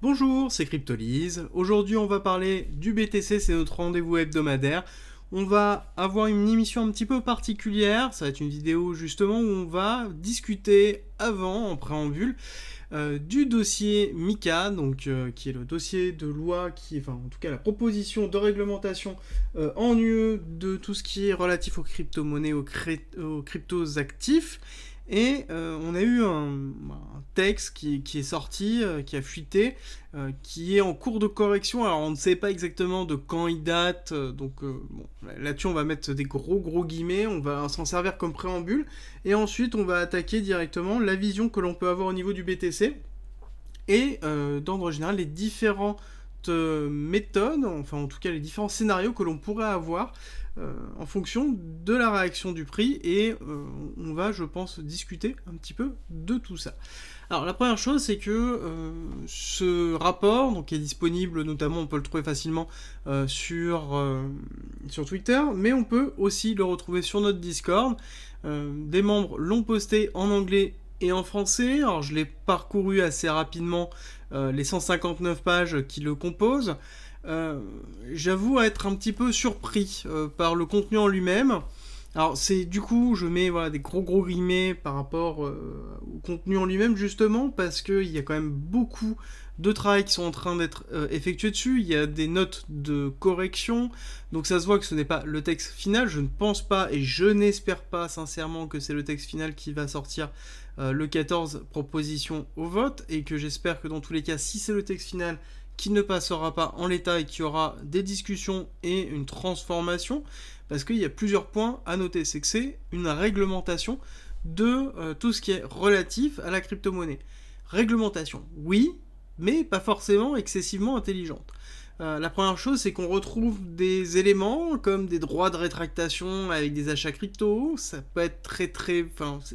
Bonjour, c'est Cryptolyse. Aujourd'hui, on va parler du BTC, c'est notre rendez-vous hebdomadaire. On va avoir une émission un petit peu particulière, ça va être une vidéo justement où on va discuter avant, en préambule, du dossier MiCA, qui est le dossier de loi, en tout cas la proposition de réglementation en UE de tout ce qui est relatif aux crypto-monnaies, aux cryptos actifs. Et on a eu un texte qui est sorti, qui a fuité, qui est en cours de correction. Alors on ne sait pas exactement de quand il date, là-dessus on va mettre des gros guillemets, on va s'en servir comme préambule, et ensuite on va attaquer directement la vision que l'on peut avoir au niveau du BTC, et d'ordre général les différentes méthodes, enfin en tout cas les différents scénarios que l'on pourrait avoir en fonction de la réaction du prix, et on va, je pense, discuter un petit peu de tout ça. Alors la première chose, c'est que ce rapport, donc, est disponible, notamment on peut le trouver facilement sur Twitter, mais on peut aussi le retrouver sur notre Discord. Des membres l'ont posté en anglais et en français. Alors je l'ai parcouru assez rapidement, les 159 pages qui le composent. J'avoue être un petit peu surpris par le contenu en lui-même. Alors c'est du coup, je mets des gros guillemets par rapport au contenu en lui-même, justement parce qu'il y a quand même beaucoup de travail qui sont en train d'être effectués dessus. Il y a des notes de correction, donc ça se voit que ce n'est pas le texte final. Je ne pense pas et je n'espère pas sincèrement que c'est le texte final qui va sortir le 14 proposition au vote, et que j'espère que dans tous les cas, si c'est le texte final, qui ne passera pas en l'état et qui aura des discussions et une transformation, parce qu'il y a plusieurs points à noter. C'est que c'est une réglementation de tout ce qui est relatif à la crypto-monnaie. Réglementation, oui, mais pas forcément excessivement intelligente. La première chose, c'est qu'on retrouve des éléments comme des droits de rétractation avec des achats crypto. Ça peut être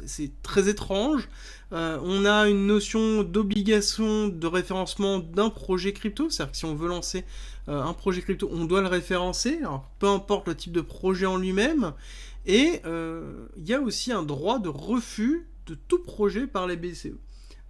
c'est très étrange. On a une notion d'obligation de référencement d'un projet crypto, c'est-à-dire que si on veut lancer un projet crypto, on doit le référencer, alors peu importe le type de projet en lui-même. Et il y a aussi un droit de refus de tout projet par les BCE.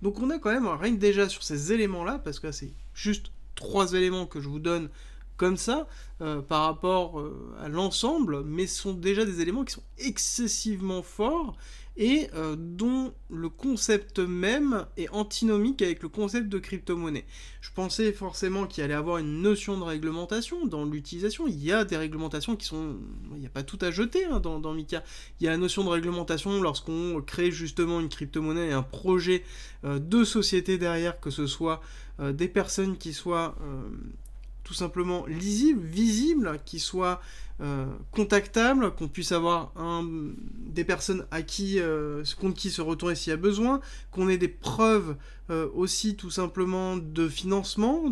Donc on a quand même, rien que déjà sur ces éléments-là, parce que là c'est juste 3 éléments que je vous donne comme ça, par rapport à l'ensemble, mais ce sont déjà des éléments qui sont excessivement forts, et dont le concept même est antinomique avec le concept de crypto-monnaie. Je pensais forcément qu'il allait avoir une notion de réglementation dans l'utilisation. Il y a des réglementations qui sont... Il n'y a pas tout à jeter dans MiCA. Il y a la notion de réglementation lorsqu'on crée justement une crypto-monnaie et un projet de société derrière, que ce soit des personnes qui soient tout simplement lisibles, visibles, qui soient contactables, qu'on puisse avoir des personnes contre qui se retourner s'il y a besoin, qu'on ait des preuves aussi tout simplement de financement,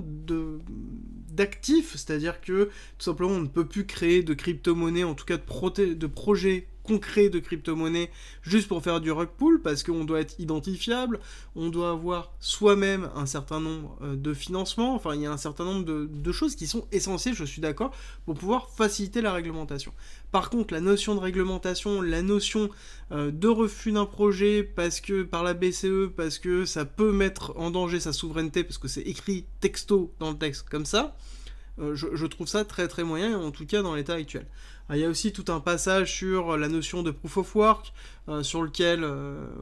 d'actifs, c'est-à-dire que tout simplement on ne peut plus créer de crypto-monnaie, en tout cas de projets concret de crypto-monnaie juste pour faire du rug pull, parce qu'on doit être identifiable, on doit avoir soi-même un certain nombre de financements, enfin il y a un certain nombre de choses qui sont essentielles, je suis d'accord, pour pouvoir faciliter la réglementation. Par contre, la notion de réglementation, la notion de refus d'un projet par la BCE, parce que ça peut mettre en danger sa souveraineté, parce que c'est écrit texto dans le texte comme ça, je trouve ça très moyen, en tout cas dans l'état actuel. Il y a aussi tout un passage sur la notion de proof of work, sur lequel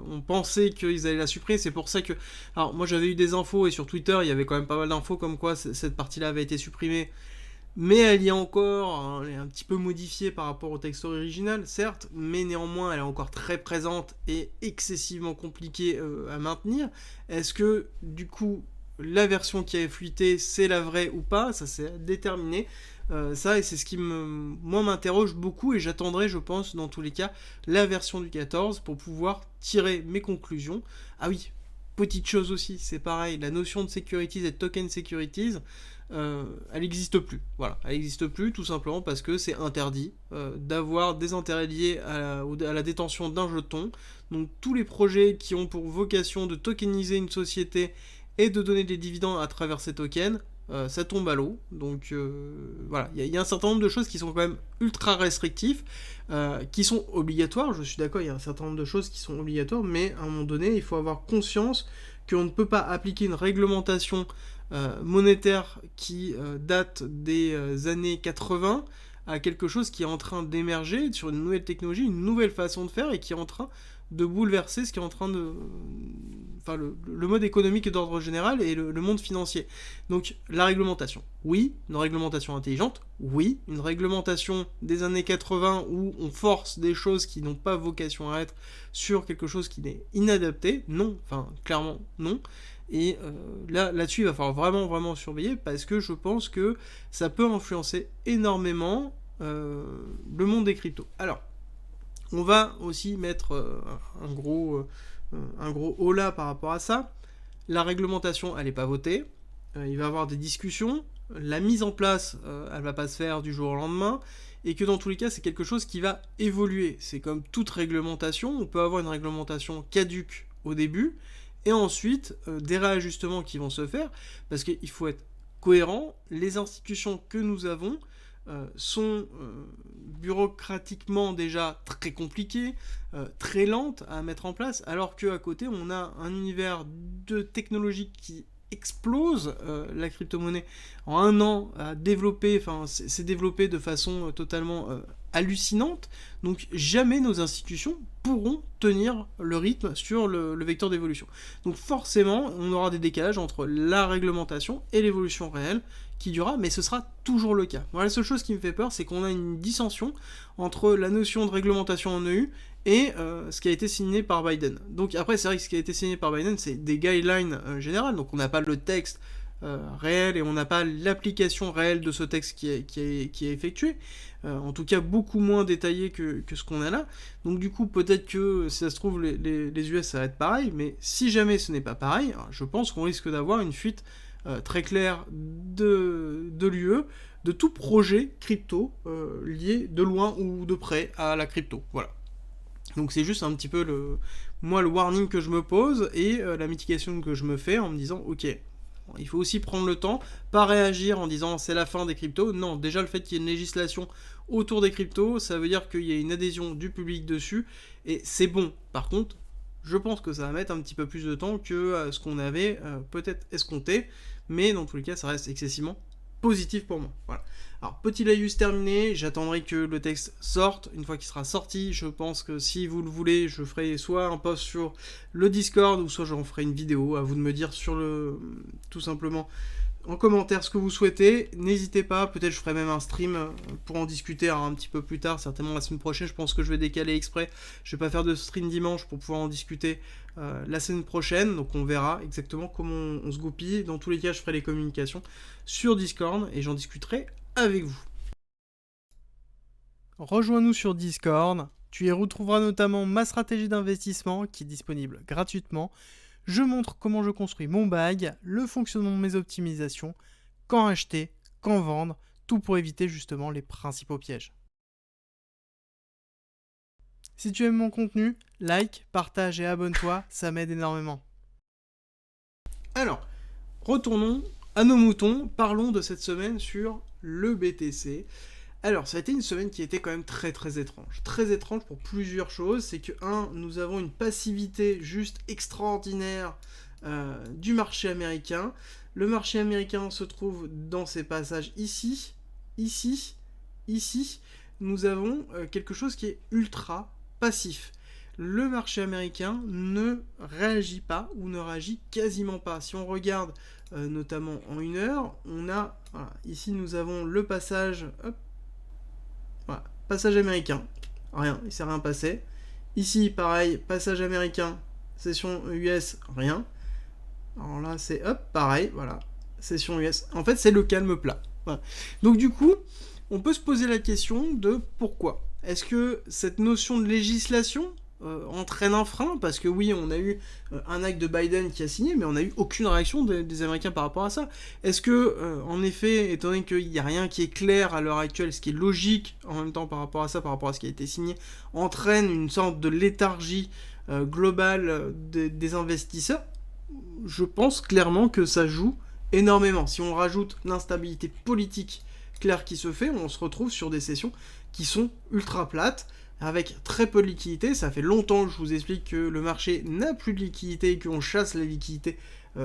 on pensait qu'ils allaient la supprimer. C'est pour ça que... Alors moi j'avais eu des infos, et sur Twitter il y avait quand même pas mal d'infos comme quoi cette partie-là avait été supprimée, mais elle y est encore, elle est un petit peu modifiée par rapport au texte original, certes, mais néanmoins elle est encore très présente et excessivement compliquée à maintenir. Est-ce que du coup la version qui a fuité c'est la vraie ou pas? Ça c'est déterminé. Ça, et c'est ce qui m'interroge beaucoup, et j'attendrai, je pense, dans tous les cas, la version du 14 pour pouvoir tirer mes conclusions. Ah oui, petite chose aussi, c'est pareil, la notion de securities et de token securities, elle n'existe plus. Voilà, elle n'existe plus tout simplement parce que c'est interdit d'avoir des intérêts liés à la détention d'un jeton. Donc tous les projets qui ont pour vocation de tokeniser une société et de donner des dividendes à travers ces tokens, ça tombe à l'eau. Donc voilà, il y a un certain nombre de choses qui sont quand même ultra restrictives, qui sont obligatoires, je suis d'accord, il y a un certain nombre de choses qui sont obligatoires, mais à un moment donné, il faut avoir conscience qu'on ne peut pas appliquer une réglementation monétaire qui date des années 80 à quelque chose qui est en train d'émerger sur une nouvelle technologie, une nouvelle façon de faire et qui est en train de bouleverser ce qui est en train de... Enfin, le mode économique d'ordre général et le monde financier. Donc, la réglementation, oui. Une réglementation intelligente, oui. Une réglementation des années 80 où on force des choses qui n'ont pas vocation à être sur quelque chose qui est inadapté, non. Enfin, clairement, non. Et là-dessus, il va falloir vraiment surveiller parce que je pense que ça peut influencer énormément le monde des cryptos. Alors, on va aussi mettre un gros holà par rapport à ça. La réglementation, elle n'est pas votée. Il va y avoir des discussions. La mise en place, elle va pas se faire du jour au lendemain. Et que dans tous les cas, c'est quelque chose qui va évoluer. C'est comme toute réglementation. On peut avoir une réglementation caduque au début. Et ensuite, des réajustements qui vont se faire. Parce qu'il faut être cohérent. Les institutions que nous avons sont bureaucratiquement déjà très compliquées, très lentes à mettre en place, alors qu'à côté, on a un univers de technologie qui explose. La crypto-monnaie, en un an, s'est développée de façon totalement hallucinante. Donc jamais nos institutions pourront tenir le rythme sur le vecteur d'évolution. Donc forcément, on aura des décalages entre la réglementation et l'évolution réelle qui durera, mais ce sera toujours le cas. Voilà, la seule chose qui me fait peur, c'est qu'on a une dissension entre la notion de réglementation en EU et ce qui a été signé par Biden. Donc après, c'est vrai que ce qui a été signé par Biden, c'est des guidelines générales, donc on n'a pas le texte réel et on n'a pas l'application réelle de ce texte qui est effectué, en tout cas beaucoup moins détaillé que ce qu'on a là. Donc du coup, peut-être que si ça se trouve, les US ça va être pareil, mais si jamais ce n'est pas pareil, je pense qu'on risque d'avoir une fuite très claire de l'UE, de tout projet crypto lié de loin ou de près à la crypto. Voilà. Donc c'est juste un petit peu le warning que je me pose et la mitigation que je me fais en me disant ok, il faut aussi prendre le temps, pas réagir en disant c'est la fin des cryptos. Non, déjà le fait qu'il y ait une législation autour des cryptos, ça veut dire qu'il y a une adhésion du public dessus et c'est bon. Par contre, je pense que ça va mettre un petit peu plus de temps que ce qu'on avait peut-être escompté, mais dans tous les cas, ça reste excessivement positif pour moi. Voilà. Alors, petit laïus terminé, j'attendrai que le texte sorte. Une fois qu'il sera sorti, je pense que si vous le voulez, je ferai soit un post sur le Discord, ou soit j'en ferai une vidéo, à vous de me dire tout simplement en commentaire ce que vous souhaitez. N'hésitez pas, peut-être je ferai même un stream pour en discuter un petit peu plus tard, certainement la semaine prochaine. Je pense que je vais décaler exprès. Je vais pas faire de stream dimanche pour pouvoir en discuter la semaine prochaine. Donc on verra exactement comment on se goupille. Dans tous les cas, je ferai les communications sur Discord et j'en discuterai avec vous. Rejoins-nous sur Discord. Tu y retrouveras notamment ma stratégie d'investissement qui est disponible gratuitement. Je montre comment je construis mon bag, le fonctionnement de mes optimisations, quand acheter, quand vendre, tout pour éviter justement les principaux pièges. Si tu aimes mon contenu, like, partage et abonne-toi, ça m'aide énormément. Alors, retournons à nos moutons, parlons de cette semaine sur le BTC. Alors, ça a été une semaine qui était quand même très étrange. Très étrange pour plusieurs choses. C'est que, nous avons une passivité juste extraordinaire du marché américain. Le marché américain se trouve dans ces passages ici. Nous avons quelque chose qui est ultra passif. Le marché américain ne réagit pas ou ne réagit quasiment pas. Si on regarde notamment en 1 heure, on a... Voilà, ici, nous avons le passage... Hop, voilà, passage américain, rien, il s'est rien passé. Ici, pareil, passage américain, session US, rien. Alors là, c'est hop, pareil, voilà, session US. En fait, c'est le calme plat. Voilà. Donc du coup, on peut se poser la question de pourquoi. Est-ce que cette notion de législation entraîne un frein? Parce que oui, on a eu un acte de Biden qui a signé, mais on n'a eu aucune réaction des Américains par rapport à ça. Est-ce que, en effet, étant donné qu'il n'y a rien qui est clair à l'heure actuelle, ce qui est logique en même temps par rapport à ça, par rapport à ce qui a été signé, entraîne une sorte de léthargie globale des investisseurs? Je pense clairement que ça joue énormément. Si on rajoute l'instabilité politique claire qui se fait, on se retrouve sur des sessions qui sont ultra plates, avec très peu de liquidité. Ça fait longtemps que je vous explique que le marché n'a plus de liquidité et qu'on chasse la liquidité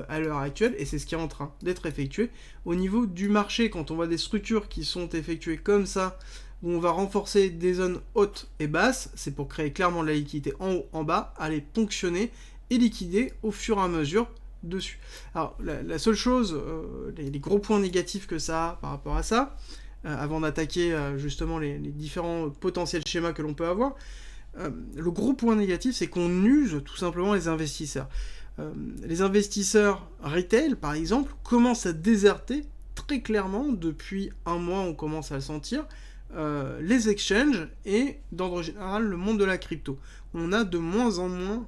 à l'heure actuelle, et c'est ce qui est en train d'être effectué. Au niveau du marché, quand on voit des structures qui sont effectuées comme ça, où on va renforcer des zones hautes et basses, c'est pour créer clairement de la liquidité en haut, en bas, aller ponctionner et liquider au fur et à mesure dessus. Alors, la seule chose, les gros points négatifs que ça a par rapport à ça, avant d'attaquer justement les différents potentiels schémas que l'on peut avoir, le gros point négatif, c'est qu'on use tout simplement les investisseurs. Les investisseurs retail, par exemple, commencent à déserter très clairement, depuis un mois on commence à le sentir, les exchanges et d'ordre général le monde de la crypto. On a de moins en moins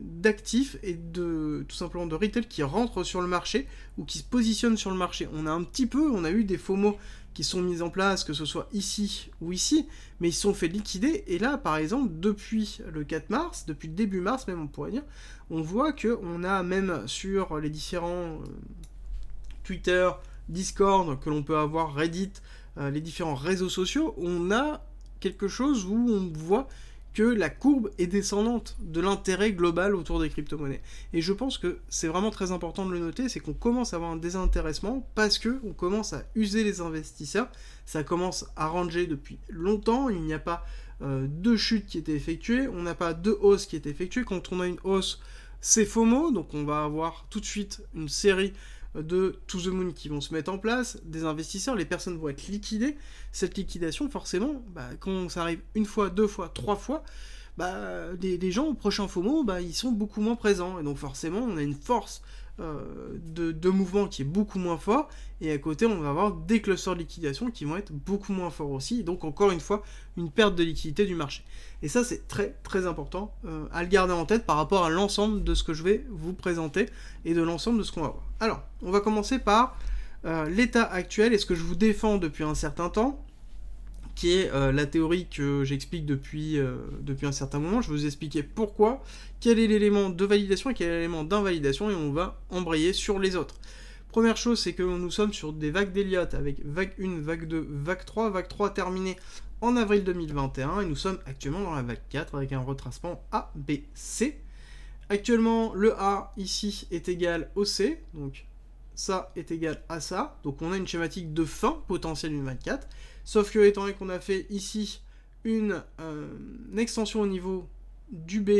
d'actifs et tout simplement de retail qui rentrent sur le marché ou qui se positionnent sur le marché. On a eu des FOMO qui sont mis en place, que ce soit ici ou ici, mais ils se sont fait liquider. Et là, par exemple, depuis le 4 mars, depuis le début mars même, on pourrait dire, on voit qu'on a même sur les différents Twitter, Discord, que l'on peut avoir, Reddit, les différents réseaux sociaux, on a quelque chose où on voit que la courbe est descendante de l'intérêt global autour des crypto-monnaies. Et je pense que c'est vraiment très important de le noter, c'est qu'on commence à avoir un désintéressement parce qu'on commence à user les investisseurs, ça commence à ranger depuis longtemps, il n'y a pas de chute qui était effectuée, on n'a pas de hausse qui est effectuée. Quand on a une hausse, c'est FOMO, donc on va avoir tout de suite une série de To The Moon qui vont se mettre en place, des investisseurs, les personnes vont être liquidées. Cette liquidation, forcément, quand ça arrive une fois, deux fois, trois fois, les gens au prochain FOMO, ils sont beaucoup moins présents. Et donc forcément, on a une force de mouvement qui est beaucoup moins fort, et à côté, on va avoir des clusters de liquidation qui vont être beaucoup moins forts aussi, et donc encore une fois, une perte de liquidité du marché. Et ça, c'est très très important à le garder en tête par rapport à l'ensemble de ce que je vais vous présenter et de l'ensemble de ce qu'on va voir. Alors, on va commencer par l'état actuel et ce que je vous défends depuis un certain temps, qui est la théorie que j'explique depuis un certain moment. Je vais vous expliquer pourquoi, quel est l'élément de validation et quel est l'élément d'invalidation, et on va embrayer sur les autres. Première chose, c'est que nous sommes sur des vagues d'Elliott, avec vague 1, vague 2, vague 3 terminée en avril 2021, et nous sommes actuellement dans la vague 4, avec un retracement A, B, C. Actuellement, le A, ici, est égal au C, donc ça est égal à ça, donc on a une schématique de fin potentielle d'une vague 4, sauf que, étant donné qu'on a fait ici une extension au niveau du B,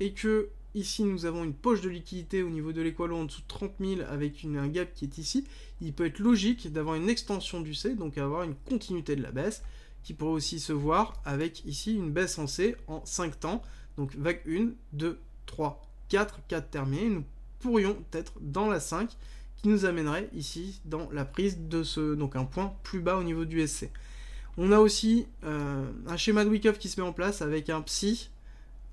et que ici nous avons une poche de liquidité au niveau de l'équalo en dessous de 30 000 avec un gap qui est ici, il peut être logique d'avoir une extension du C, donc avoir une continuité de la baisse, qui pourrait aussi se voir avec ici une baisse en C en 5 temps, donc vague 1, 2, 3, 4 terminés, nous pourrions être dans la 5, qui nous amènerait ici dans la prise de donc un point plus bas au niveau du SC. On a aussi un schéma de Wyckoff qui se met en place avec un PSI,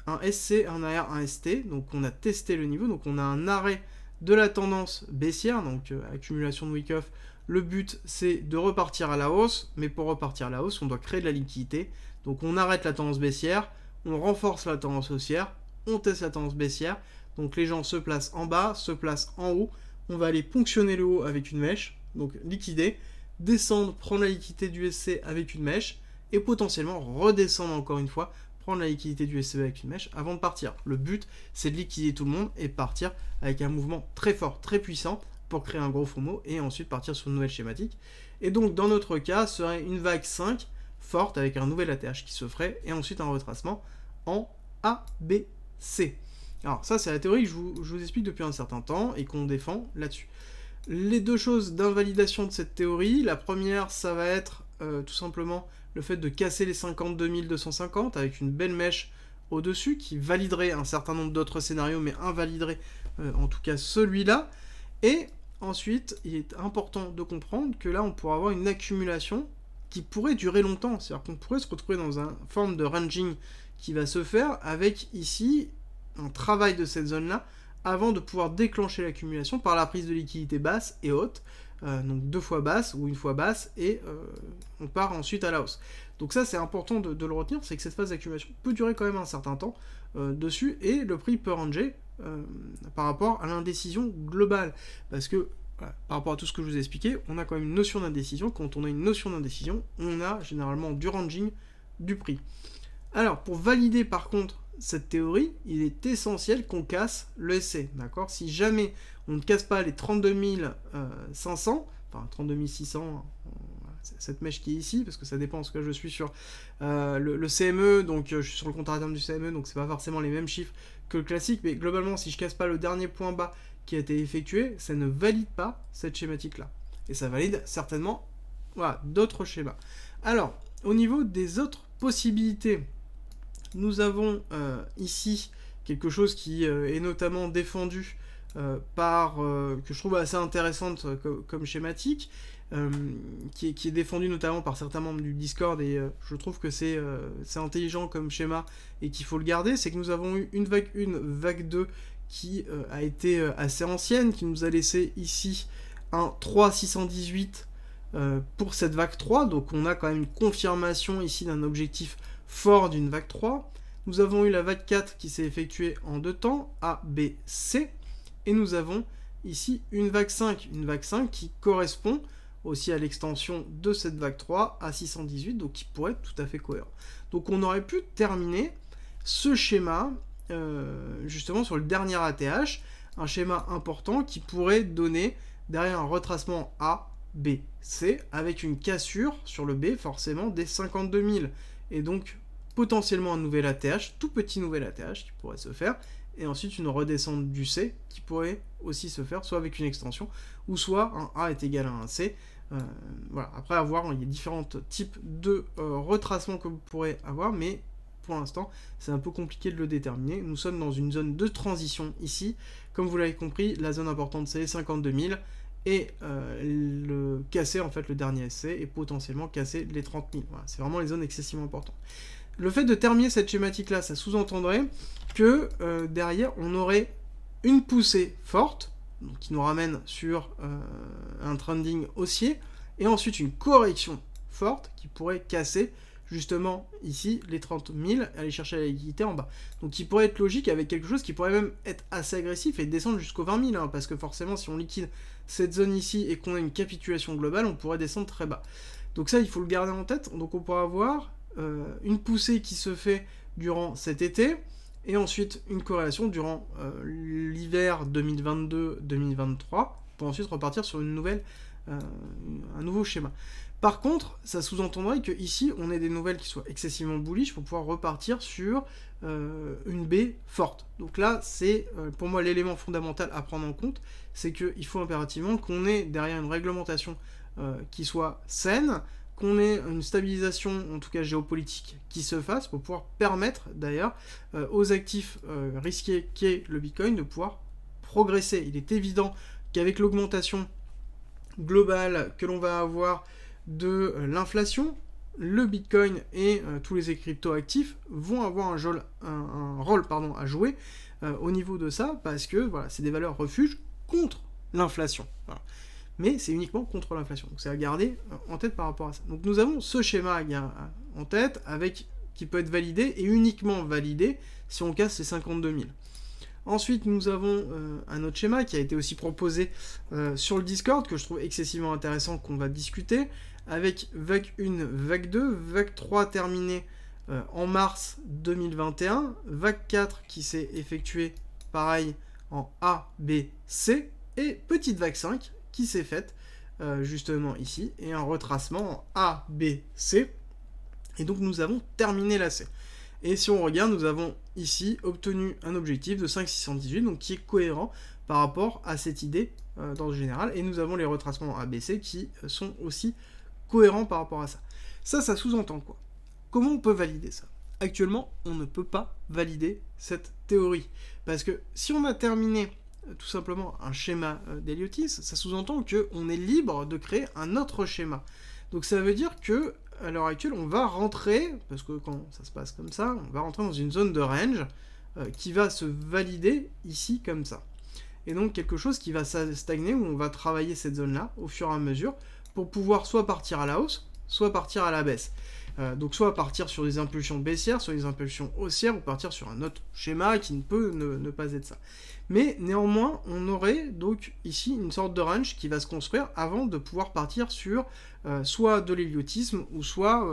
un SC, un AR, un ST, donc on a testé le niveau, donc on a un arrêt de la tendance baissière, donc accumulation de Wyckoff. Le but c'est de repartir à la hausse, mais pour repartir à la hausse on doit créer de la liquidité, donc on arrête la tendance baissière, on renforce la tendance haussière, on teste la tendance baissière, donc les gens se placent en bas, se placent en haut, on va aller ponctionner le haut avec une mèche, donc liquider, descendre, prendre la liquidité du SC avec une mèche, et potentiellement redescendre encore une fois, prendre la liquidité du SC avec une mèche avant de partir. Le but, c'est de liquider tout le monde et partir avec un mouvement très fort, très puissant, pour créer un gros FOMO, et ensuite partir sur une nouvelle schématique. Et donc, dans notre cas, serait une vague 5, forte, avec un nouvel ATH qui se ferait, et ensuite un retracement en A, B, C. Alors ça, c'est la théorie que je vous explique depuis un certain temps et qu'on défend là-dessus. Les deux choses d'invalidation de cette théorie, la première, ça va être tout simplement le fait de casser les 52 250 avec une belle mèche au-dessus qui validerait un certain nombre d'autres scénarios, mais invaliderait en tout cas celui-là. Et ensuite, il est important de comprendre que là, on pourra avoir une accumulation qui pourrait durer longtemps. C'est-à-dire qu'on pourrait se retrouver dans une forme de ranging qui va se faire avec ici un travail de cette zone-là avant de pouvoir déclencher l'accumulation par la prise de liquidité basse et haute, donc 2 fois basse ou 1 fois basse, et on part ensuite à la hausse. Donc ça, c'est important de le retenir, c'est que cette phase d'accumulation peut durer quand même un certain temps dessus, et le prix peut ranger par rapport à l'indécision globale, parce que voilà, par rapport à tout ce que je vous ai expliqué, on a quand même une notion d'indécision. Quand on a une notion d'indécision, on a généralement du ranging du prix. Alors, pour valider par contre cette théorie, il est essentiel qu'on casse le SC, d'accord? Si jamais on ne casse pas les 32 500, enfin 32 600, cette mèche qui est ici, parce que ça dépend, parce que je suis sur le CME, donc je suis sur le compte à terme du CME, donc c'est pas forcément les mêmes chiffres que le classique, mais globalement, si je casse pas le dernier point bas qui a été effectué, ça ne valide pas cette schématique-là. Et ça valide certainement, voilà, d'autres schémas. Alors, au niveau des autres possibilités, nous avons ici quelque chose qui est notamment défendu que je trouve assez intéressante comme schématique, qui est défendu notamment par certains membres du Discord, et je trouve que c'est intelligent comme schéma et qu'il faut le garder. C'est que nous avons eu une vague 1, vague 2 qui a été assez ancienne, qui nous a laissé ici un 3,618 pour cette vague 3, donc on a quand même une confirmation ici d'un objectif fort d'une vague 3. Nous avons eu la vague 4 qui s'est effectuée en deux temps, A, B, C, et nous avons ici une vague 5 qui correspond aussi à l'extension de cette vague 3 à 618, donc qui pourrait être tout à fait cohérent. Donc on aurait pu terminer ce schéma justement sur le dernier ATH, un schéma important qui pourrait donner derrière un retracement A, B, C, avec une cassure sur le B forcément des 52 000, et donc potentiellement un nouvel ATH, tout petit nouvel ATH qui pourrait se faire, et ensuite une redescente du C qui pourrait aussi se faire, soit avec une extension, ou soit un A est égal à un C. Voilà. Après avoir, il y a différents types de retracements que vous pourrez avoir, mais pour l'instant, c'est un peu compliqué de le déterminer. Nous sommes dans une zone de transition ici. Comme vous l'avez compris, la zone importante, c'est les 52 000, et casser en fait le dernier SC, et potentiellement casser les 30 000. Voilà. C'est vraiment les zones excessivement importantes. Le fait de terminer cette schématique-là, ça sous-entendrait que derrière, on aurait une poussée forte, donc qui nous ramène sur un trending haussier, et ensuite une correction forte qui pourrait casser justement ici les 30 000 et aller chercher la liquidité en bas. Donc qui pourrait être logique avec quelque chose qui pourrait même être assez agressif et descendre jusqu'aux 20 000, hein, parce que forcément si on liquide cette zone ici et qu'on a une capitulation globale, on pourrait descendre très bas. Donc ça, il faut le garder en tête. Donc on pourra avoir une poussée qui se fait durant cet été, et ensuite une corrélation durant l'hiver 2022-2023, pour ensuite repartir sur un nouveau schéma. Par contre, ça sous-entendrait que ici on ait des nouvelles qui soient excessivement bullish pour pouvoir repartir sur une B forte. Donc là, c'est pour moi l'élément fondamental à prendre en compte, c'est qu'il faut impérativement qu'on ait derrière une réglementation qui soit saine, qu'on ait une stabilisation, en tout cas géopolitique, qui se fasse pour pouvoir permettre d'ailleurs aux actifs risqués qu'est le Bitcoin de pouvoir progresser. Il est évident qu'avec l'augmentation globale que l'on va avoir de l'inflation, le Bitcoin et tous les crypto-actifs vont avoir un rôle à jouer au niveau de ça, parce que voilà, c'est des valeurs refuges contre l'inflation. Voilà. Mais c'est uniquement contre l'inflation. Donc c'est à garder en tête par rapport à ça. Donc nous avons ce schéma en tête, qui peut être validé, et uniquement validé si on casse les 52 000. Ensuite, nous avons un autre schéma qui a été aussi proposé sur le Discord, que je trouve excessivement intéressant, qu'on va discuter, avec vague 1, vague 2, vague 3 terminée en mars 2021, vague 4 qui s'est effectuée, pareil, en A, B, C, et petite vague 5 qui s'est faite justement ici, et un retracement en A, B, C, et donc nous avons terminé la C. Et si on regarde, nous avons ici obtenu un objectif de 5,618, donc qui est cohérent par rapport à cette idée dans le général, et nous avons les retracements en ABC qui sont aussi cohérents par rapport à ça. Ça sous-entend quoi? Comment on peut valider ça? Actuellement, on ne peut pas valider cette théorie, parce que si on a terminé tout simplement un schéma d'Heliotis, ça sous-entend qu'on est libre de créer un autre schéma. Donc ça veut dire que à l'heure actuelle, on va rentrer, parce que quand ça se passe comme ça, on va rentrer dans une zone de range qui va se valider ici comme ça. Et donc quelque chose qui va stagner, où on va travailler cette zone-là au fur et à mesure pour pouvoir soit partir à la hausse, soit partir à la baisse. Donc soit partir sur des impulsions baissières, soit des impulsions haussières, ou partir sur un autre schéma qui ne peut ne pas être ça. Mais néanmoins, on aurait donc ici une sorte de range qui va se construire avant de pouvoir partir sur soit de l'héliotisme ou soit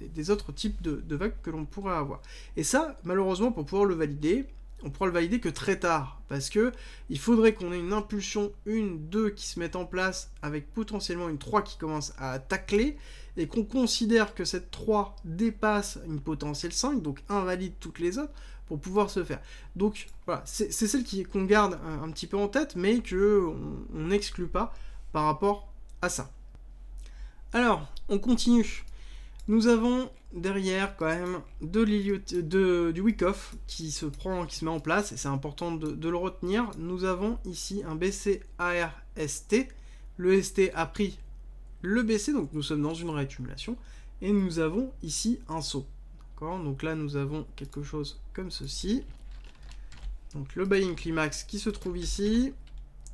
des autres types de vagues que l'on pourrait avoir. Et ça, malheureusement, pour pouvoir le valider, on pourra le valider que très tard, parce que il faudrait qu'on ait une impulsion 1, 2 qui se mette en place, avec potentiellement une 3 qui commence à tacler, et qu'on considère que cette 3 dépasse une potentielle 5, donc invalide toutes les autres, pour pouvoir se faire. Donc voilà, c'est celle qu'on garde un petit peu en tête, mais qu'on n'exclut pas par rapport à ça. Alors, on continue. Nous avons derrière quand même du Wyckoff qui se met en place, et c'est important de le retenir. Nous avons ici un BC ARST. Le ST a pris le BC, donc nous sommes dans une réaccumulation, et nous avons ici un saut. Donc là, nous avons quelque chose comme ceci. Donc le buy-in climax qui se trouve ici.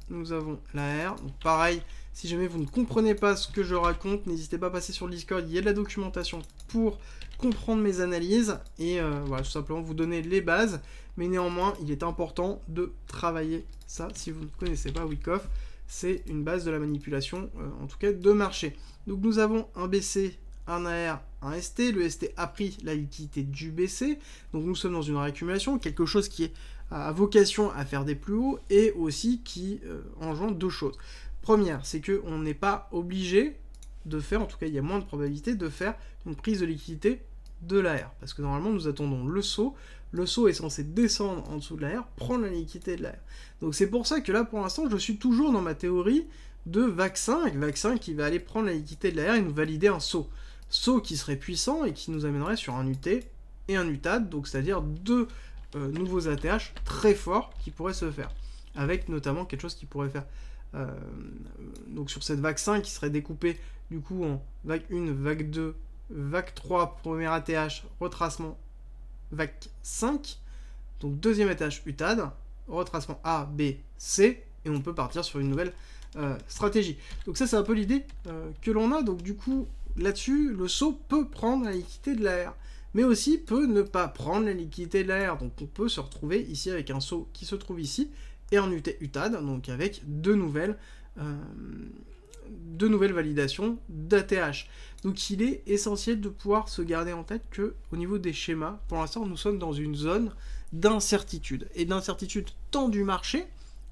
Nous avons la R. Donc pareil, si jamais vous ne comprenez pas ce que je raconte, n'hésitez pas à passer sur le Discord. Il y a de la documentation pour comprendre mes analyses. Et voilà, tout simplement vous donner les bases. Mais néanmoins, il est important de travailler ça. Si vous ne connaissez pas Wyckoff, c'est une base de la manipulation, en tout cas de marché. Donc nous avons un BC, un AR, un ST. Le ST a pris la liquidité du BC. Donc nous sommes dans une réaccumulation, quelque chose qui a vocation à faire des plus hauts et aussi qui engendre deux choses. Première, c'est qu'on n'est pas obligé de faire, en tout cas il y a moins de probabilité de faire une prise de liquidité de l'AR. Parce que normalement nous attendons le saut. Le saut est censé descendre en dessous de l'AR, prendre la liquidité de l'AR. Donc c'est pour ça que là pour l'instant je suis toujours dans ma théorie de vaccin qui va aller prendre la liquidité de l'AR et nous valider un saut. Saut qui serait puissant et qui nous amènerait sur un UT et un UTAD, donc c'est-à-dire deux nouveaux ATH très forts qui pourraient se faire. Avec notamment quelque chose qui pourrait faire donc sur cette vague 5 qui serait découpée du coup en vague 1, vague 2, vague 3, premier ATH, retracement, vague 5, donc deuxième ATH UTAD, retracement A, B, C, et on peut partir sur une nouvelle stratégie. Donc ça c'est un peu l'idée que l'on a, donc du coup là-dessus le saut peut prendre la liquidité de l'AR, mais aussi peut ne pas prendre la liquidité de l'AR, donc on peut se retrouver ici avec un saut qui se trouve ici, et un UT-UTAD, donc avec deux nouvelles validations d'ATH. Donc il est essentiel de pouvoir se garder en tête que au niveau des schémas, pour l'instant nous sommes dans une zone d'incertitude, et d'incertitude tant du marché,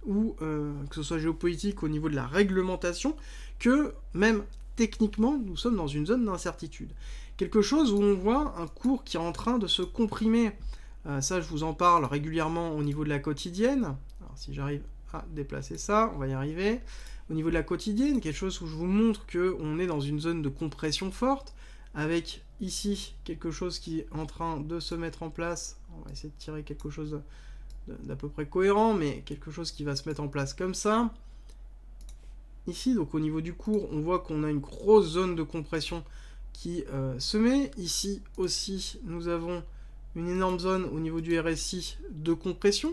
ou que ce soit géopolitique au niveau de la réglementation, que même techniquement nous sommes dans une zone d'incertitude. Quelque chose où on voit un cours qui est en train de se comprimer. Ça je vous en parle régulièrement au niveau de la quotidienne. Alors si j'arrive à déplacer ça, on va y arriver. Au niveau de la quotidienne, quelque chose où je vous montre qu'on est dans une zone de compression forte, avec ici quelque chose qui est en train de se mettre en place. On va essayer de tirer quelque chose d'à peu près cohérent, mais quelque chose qui va se mettre en place comme ça. Ici, donc au niveau du cours, on voit qu'on a une grosse zone de compression qui se met. Ici aussi, nous avons une énorme zone au niveau du RSI de compression.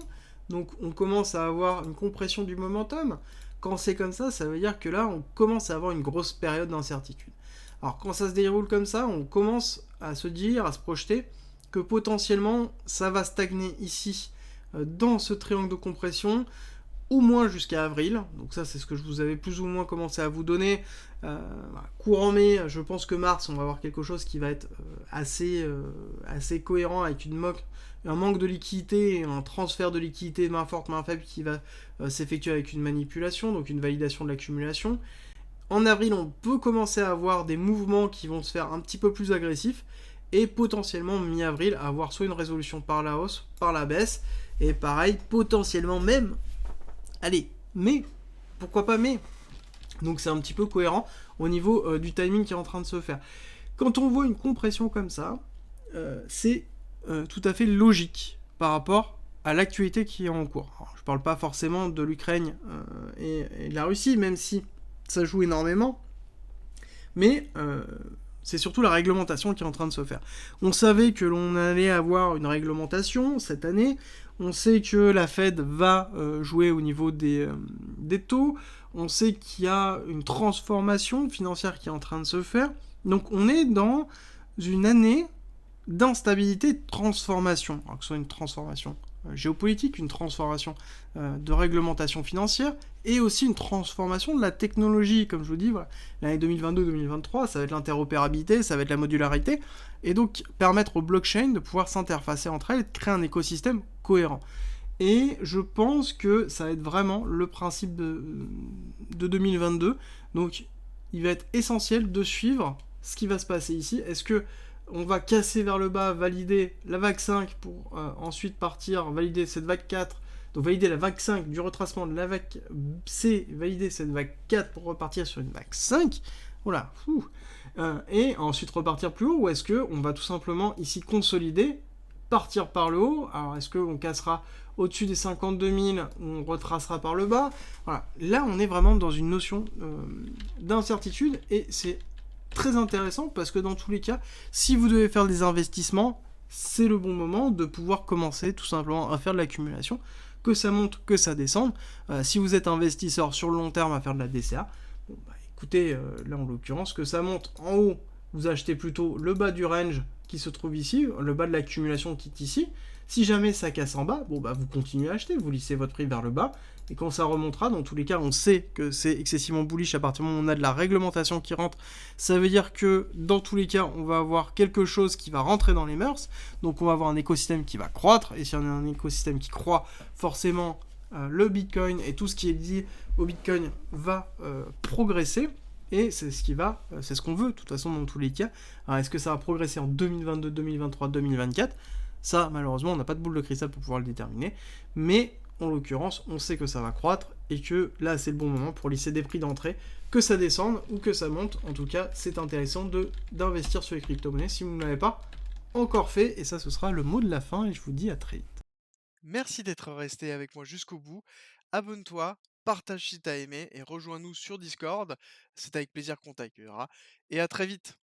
Donc on commence à avoir une compression du momentum. Quand c'est comme ça, ça veut dire que là, on commence à avoir une grosse période d'incertitude. Alors quand ça se déroule comme ça, on commence à se dire, à se projeter, que potentiellement, ça va stagner ici, dans ce triangle de compression, au moins jusqu'à avril. Donc ça, c'est ce que je vous avais plus ou moins commencé à vous donner. Courant mai, je pense que mars, on va avoir quelque chose qui va être assez cohérent, avec un manque de liquidité, un transfert de liquidité main forte, main faible qui va s'effectuer avec une manipulation, donc une validation de l'accumulation. En avril, on peut commencer à avoir des mouvements qui vont se faire un petit peu plus agressifs, et potentiellement mi-avril, avoir soit une résolution par la hausse, par la baisse, et pareil, potentiellement même, allez, mai, pourquoi pas mai? Donc c'est un petit peu cohérent au niveau du timing qui est en train de se faire. Quand on voit une compression comme ça, c'est tout à fait logique par rapport à l'actualité qui est en cours. Alors, je ne parle pas forcément de l'Ukraine et de la Russie, même si ça joue énormément, mais c'est surtout la réglementation qui est en train de se faire. On savait que l'on allait avoir une réglementation cette année, on sait que la Fed va jouer au niveau des taux, on sait qu'il y a une transformation financière qui est en train de se faire, donc on est dans une année d'instabilité et de transformation. Alors que ce soit une transformation géopolitique, une transformation de réglementation financière, et aussi une transformation de la technologie. Comme je vous dis, voilà, l'année 2022-2023, ça va être l'interopérabilité, ça va être la modularité, et donc permettre aux blockchains de pouvoir s'interfacer entre elles et de créer un écosystème cohérent. Et je pense que ça va être vraiment le principe de 2022. Donc, il va être essentiel de suivre ce qui va se passer ici. Est-ce que on va casser vers le bas, valider la vague 5 pour ensuite partir, valider cette vague 4, donc valider la vague 5 du retracement de la vague C, valider cette vague 4 pour repartir sur une vague 5. Voilà. Et ensuite repartir plus haut, ou est-ce qu'on va tout simplement ici consolider, partir par le haut? Alors est-ce qu'on cassera au-dessus des 52 000, on retracera par le bas? Voilà. Là, on est vraiment dans une notion d'incertitude, et c'est très intéressant parce que dans tous les cas, si vous devez faire des investissements, c'est le bon moment de pouvoir commencer tout simplement à faire de l'accumulation, que ça monte, que ça descende. Si vous êtes investisseur sur le long terme à faire de la DCA, bon, bah, écoutez, là en l'occurrence, que ça monte en haut, vous achetez plutôt le bas du range qui se trouve ici, le bas de l'accumulation qui est ici. Si jamais ça casse en bas, bon bah vous continuez à acheter, vous lissez votre prix vers le bas, et quand ça remontera, dans tous les cas, on sait que c'est excessivement bullish à partir du moment où on a de la réglementation qui rentre. Ça veut dire que dans tous les cas, on va avoir quelque chose qui va rentrer dans les mœurs, donc on va avoir un écosystème qui va croître, et si on a un écosystème qui croît, forcément le Bitcoin et tout ce qui est lié au Bitcoin va progresser. Et c'est ce qui va, c'est ce qu'on veut, de toute façon, dans tous les cas. Alors, est-ce que ça va progresser en 2022, 2023, 2024? Ça, malheureusement, on n'a pas de boule de cristal pour pouvoir le déterminer. Mais, en l'occurrence, on sait que ça va croître et que là, c'est le bon moment pour lisser des prix d'entrée, que ça descende ou que ça monte. En tout cas, c'est intéressant d'investir sur les crypto-monnaies si vous ne l'avez pas encore fait. Et ça, ce sera le mot de la fin et je vous dis à très vite. Merci d'être resté avec moi jusqu'au bout. Abonne-toi, partage si t'as aimé et rejoins-nous sur Discord. C'est avec plaisir qu'on t'accueillera. Et à très vite.